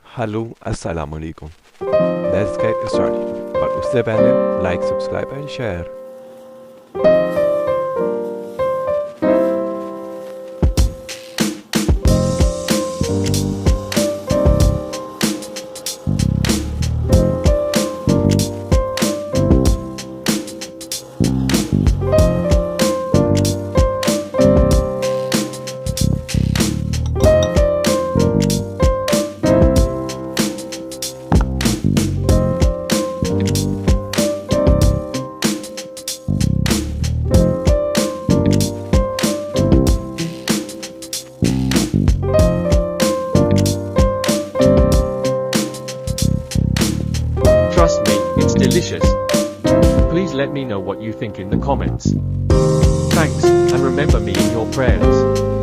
Hello अस्सलाम वालेकुम। Let's get started, पर उससे पहले like subscribe and share. Trust me, it's delicious. Please let me know what you think in the comments. Thanks, and remember me in your prayers.